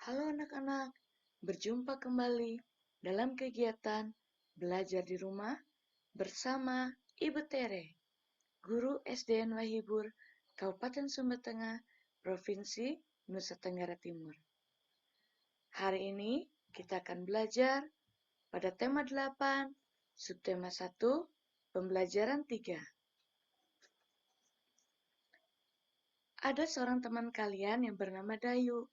Halo anak-anak, berjumpa kembali dalam kegiatan belajar di rumah bersama Ibu Tere, Guru SDN Wahibur, Kabupaten Sumber Tengah, Provinsi Nusa Tenggara Timur. Hari ini kita akan belajar pada tema 8, subtema 1, pembelajaran 3. Ada seorang teman kalian yang bernama Dayu.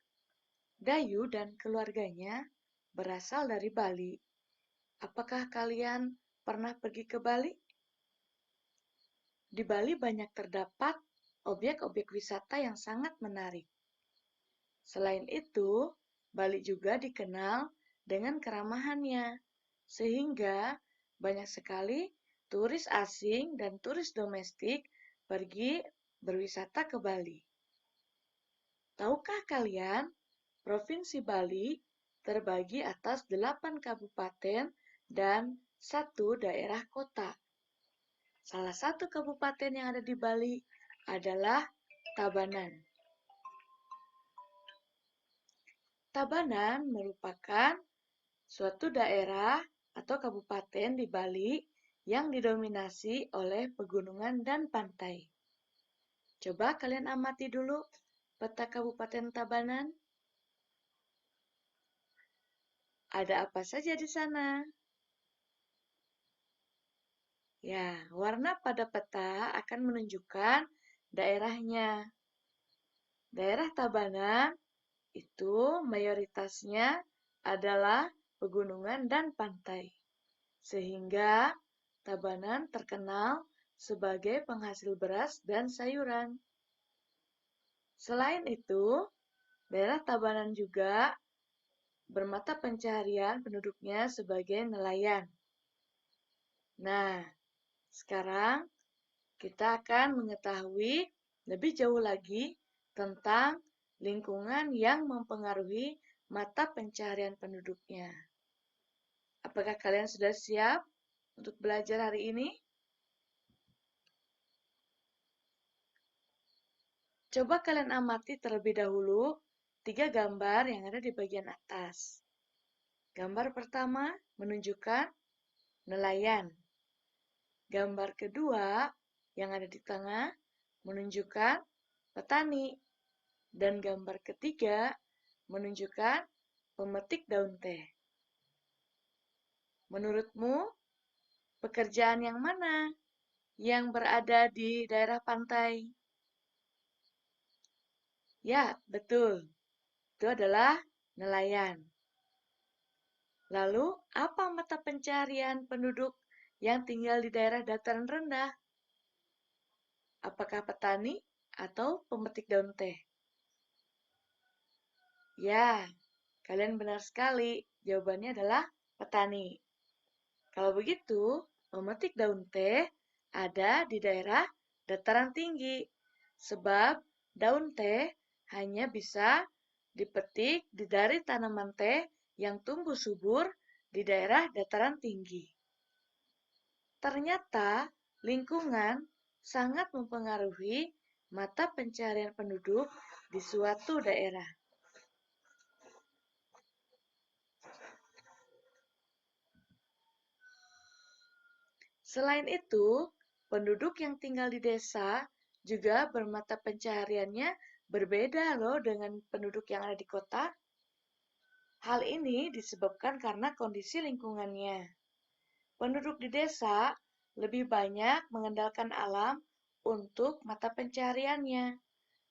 Dayu dan keluarganya berasal dari Bali. Apakah kalian pernah pergi ke Bali? Di Bali banyak terdapat objek-objek wisata yang sangat menarik. Selain itu, Bali juga dikenal dengan keramahannya, sehingga banyak sekali turis asing dan turis domestik pergi berwisata ke Bali. Tahukah kalian, Provinsi Bali terbagi atas 8 kabupaten dan 1 daerah kota. Salah satu kabupaten yang ada di Bali adalah Tabanan. Tabanan merupakan suatu daerah atau kabupaten di Bali yang didominasi oleh pegunungan dan pantai. Coba kalian amati dulu peta Kabupaten Tabanan. Ada apa saja di sana? Ya, warna pada peta akan menunjukkan daerahnya. Daerah Tabanan itu mayoritasnya adalah pegunungan dan pantai. Sehingga Tabanan terkenal sebagai penghasil beras dan sayuran. Selain itu, daerah Tabanan juga bermata pencaharian penduduknya sebagai nelayan. Nah, sekarang kita akan mengetahui lebih jauh lagi tentang lingkungan yang mempengaruhi mata pencaharian penduduknya. Apakah kalian sudah siap untuk belajar hari ini? Coba kalian amati terlebih dahulu 3 gambar yang ada di bagian atas. Gambar pertama menunjukkan nelayan. Gambar kedua yang ada di tengah menunjukkan petani. Dan gambar ketiga menunjukkan pemetik daun teh. Menurutmu, pekerjaan yang mana yang berada di daerah pantai? Ya, betul. Itu adalah nelayan. Lalu, apa mata pencarian penduduk yang tinggal di daerah dataran rendah? Apakah petani atau pemetik daun teh? Ya, kalian benar sekali. Jawabannya adalah petani. Kalau begitu, pemetik daun teh ada di daerah dataran tinggi, sebab daun teh hanya bisa dipetik dari tanaman teh yang tumbuh subur di daerah dataran tinggi. Ternyata lingkungan sangat mempengaruhi mata pencaharian penduduk di suatu daerah. Selain itu, penduduk yang tinggal di desa juga bermata pencahariannya berbeda loh dengan penduduk yang ada di kota. Hal ini disebabkan karena kondisi lingkungannya. Penduduk di desa lebih banyak mengandalkan alam untuk mata pencahariannya,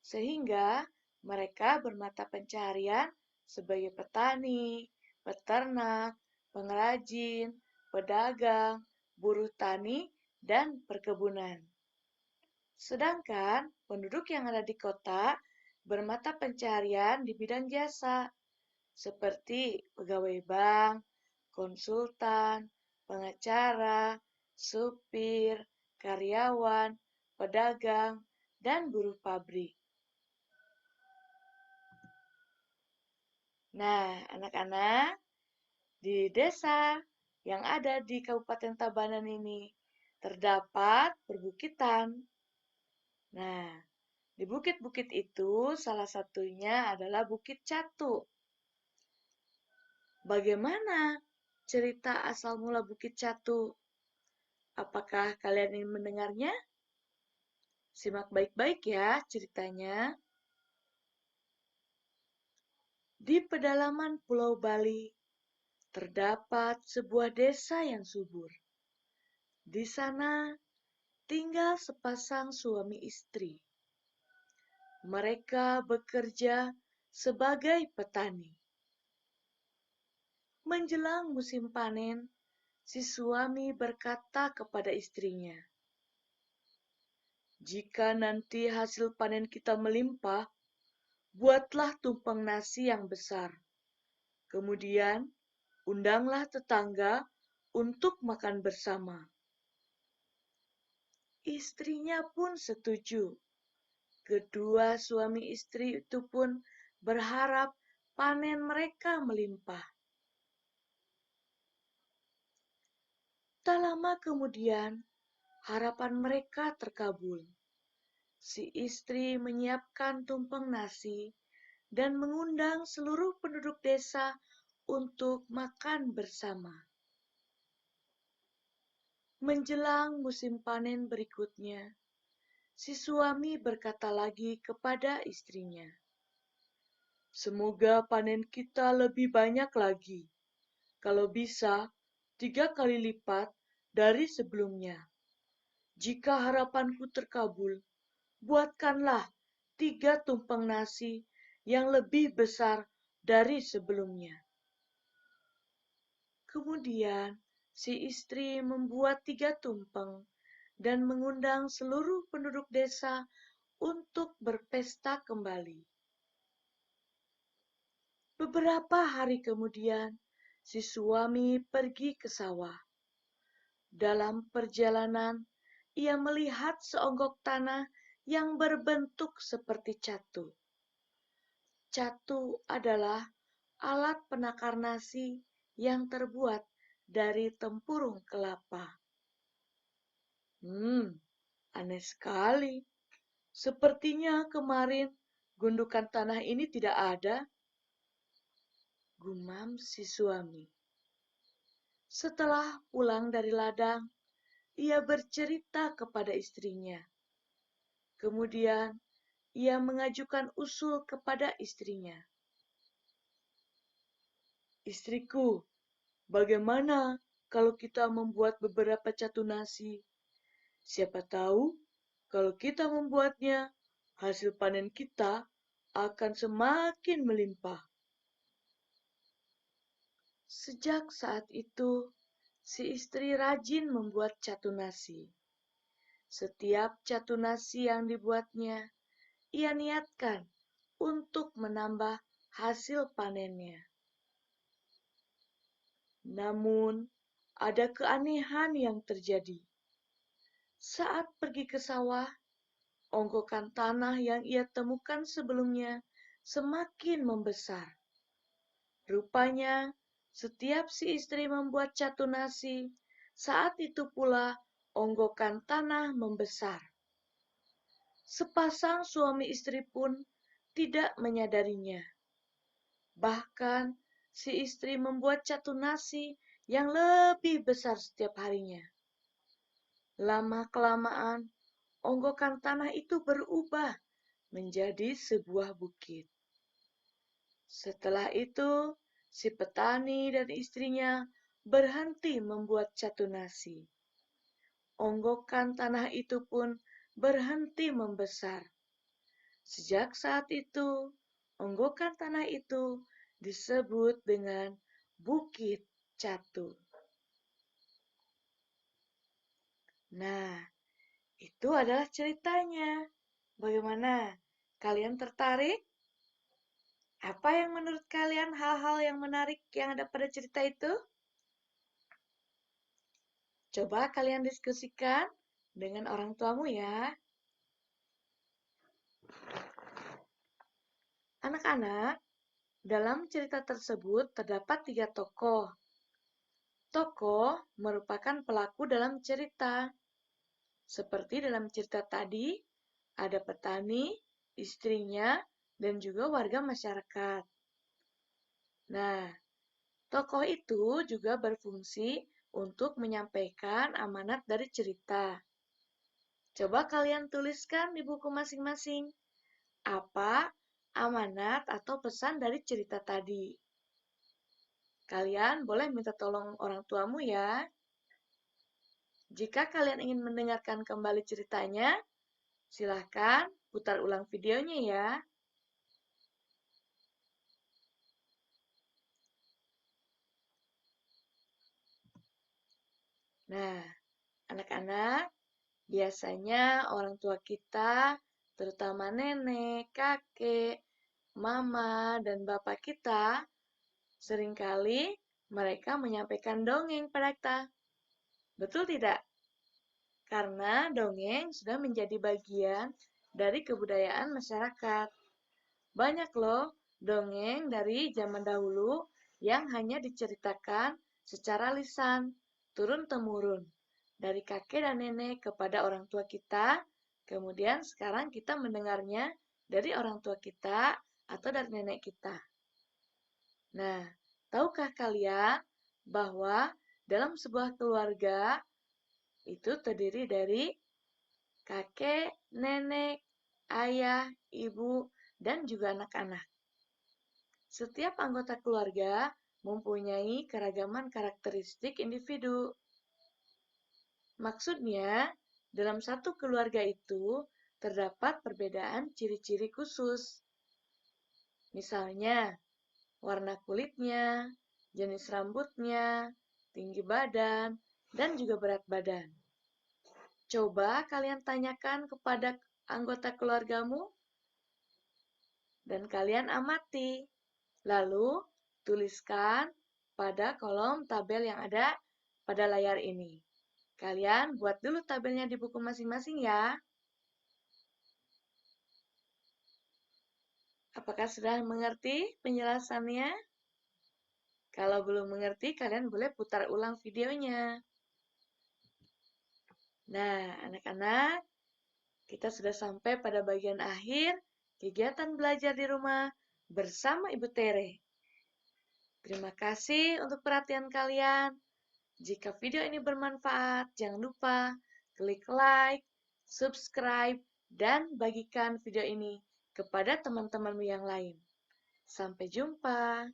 sehingga mereka bermata pencaharian sebagai petani, peternak, pengrajin, pedagang, buruh tani, dan perkebunan. Sedangkan penduduk yang ada di kota bermata pencaharian di bidang jasa, seperti pegawai bank, konsultan, pengacara, supir, karyawan, pedagang, dan buruh pabrik. Nah, anak-anak, di desa yang ada di Kabupaten Tabanan ini terdapat perbukitan. Nah, di bukit-bukit itu salah satunya adalah Bukit Catu. Bagaimana cerita asal mula Bukit Catu? Apakah kalian ingin mendengarnya? Simak baik-baik ya ceritanya. Di pedalaman Pulau Bali, terdapat sebuah desa yang subur. Di sana tinggal sepasang suami istri. Mereka bekerja sebagai petani. Menjelang musim panen, si suami berkata kepada istrinya, "Jika nanti hasil panen kita melimpah, buatlah tumpeng nasi yang besar. Kemudian, undanglah tetangga untuk makan bersama." Istrinya pun setuju. Kedua suami istri itu pun berharap panen mereka melimpah. Tak lama kemudian, harapan mereka terkabul. Si istri menyiapkan tumpeng nasi dan mengundang seluruh penduduk desa untuk makan bersama. Menjelang musim panen berikutnya, si suami berkata lagi kepada istrinya, "Semoga panen kita lebih banyak lagi. Kalau bisa, 3 kali lipat dari sebelumnya. Jika harapanku terkabul, buatkanlah 3 tumpeng nasi yang lebih besar dari sebelumnya." Kemudian, si istri membuat 3 tumpeng dan mengundang seluruh penduduk desa untuk berpesta kembali. Beberapa hari kemudian, si suami pergi ke sawah. Dalam perjalanan, ia melihat seonggok tanah yang berbentuk seperti catu. Catu adalah alat penakar nasi yang terbuat dari tempurung kelapa. Aneh sekali. Sepertinya kemarin gundukan tanah ini tidak ada, gumam si suami. Setelah pulang dari ladang, ia bercerita kepada istrinya. Kemudian, ia mengajukan usul kepada istrinya. "Istriku, bagaimana kalau kita membuat beberapa catu nasi? Siapa tahu kalau kita membuatnya, hasil panen kita akan semakin melimpah." Sejak saat itu, si istri rajin membuat catu nasi. Setiap catu nasi yang dibuatnya, ia niatkan untuk menambah hasil panennya. Namun, ada keanehan yang terjadi. Saat pergi ke sawah, onggokan tanah yang ia temukan sebelumnya semakin membesar. Rupanya, setiap si istri membuat catu nasi, saat itu pula onggokan tanah membesar. Sepasang suami istri pun tidak menyadarinya. Bahkan, si istri membuat catu nasi yang lebih besar setiap harinya. Lama-kelamaan, onggokan tanah itu berubah menjadi sebuah bukit. Setelah itu, si petani dan istrinya berhenti membuat catu nasi. Onggokan tanah itu pun berhenti membesar. Sejak saat itu, onggokan tanah itu disebut dengan Bukit Catu. Nah, itu adalah ceritanya. Bagaimana? Kalian tertarik? Apa yang menurut kalian hal-hal yang menarik yang ada pada cerita itu? Coba kalian diskusikan dengan orang tuamu ya. Anak-anak, dalam cerita tersebut terdapat 3 tokoh. Tokoh merupakan pelaku dalam cerita. Seperti dalam cerita tadi, ada petani, istrinya, dan juga warga masyarakat. Nah, Tokoh itu juga berfungsi untuk menyampaikan amanat dari cerita. Coba kalian tuliskan di buku masing-masing. Apa amanat atau pesan dari cerita tadi? Kalian boleh minta tolong orang tuamu ya. Jika kalian ingin mendengarkan kembali ceritanya, silahkan putar ulang videonya ya. Nah, anak-anak, biasanya orang tua kita, terutama nenek, kakek, mama, dan bapak kita, seringkali mereka menyampaikan dongeng pada kita. Betul tidak? Karena dongeng sudah menjadi bagian dari kebudayaan masyarakat. Banyak loh dongeng dari zaman dahulu yang hanya diceritakan secara lisan, turun-temurun, dari kakek dan nenek kepada orang tua kita, kemudian sekarang kita mendengarnya dari orang tua kita atau dari nenek kita. Nah, tahukah kalian bahwa dalam sebuah keluarga itu terdiri dari kakek, nenek, ayah, ibu, dan juga anak-anak. Setiap anggota keluarga mempunyai keragaman karakteristik individu. Maksudnya, dalam satu keluarga itu terdapat perbedaan ciri-ciri khusus. Misalnya, warna kulitnya, jenis rambutnya, tinggi badan, dan juga berat badan. Coba kalian tanyakan kepada anggota keluargamu dan kalian amati. Lalu, tuliskan pada kolom tabel yang ada pada layar ini. Kalian buat dulu tabelnya di buku masing-masing ya. Apakah sudah mengerti penjelasannya? Kalau belum mengerti, kalian boleh putar ulang videonya. Nah, anak-anak, kita sudah sampai pada bagian akhir kegiatan belajar di rumah bersama Ibu Tere. Terima kasih untuk perhatian kalian. Jika video ini bermanfaat, jangan lupa klik like, subscribe, dan bagikan video ini kepada teman-temanmu yang lain. Sampai jumpa.